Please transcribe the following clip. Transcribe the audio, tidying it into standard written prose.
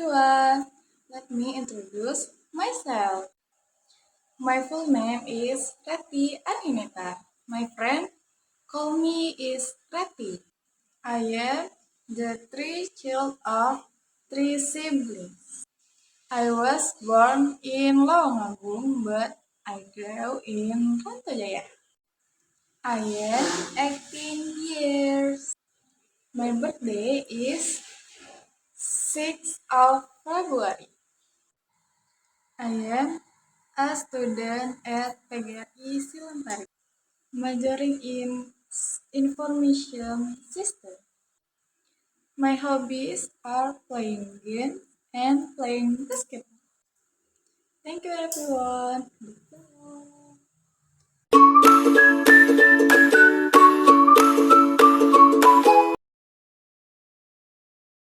everyone. Let me introduce myself. My full name is Reti Anineta. My friend call me is Reti. I am the three child of three siblings. I was born in Lawang but I grew in Ranto Jaya. I am 18 years. My birthday is 6th of February. I am a student at PGRI Silantari, majoring in information system. My hobbies are playing games and playing basketball. Thank you everyone.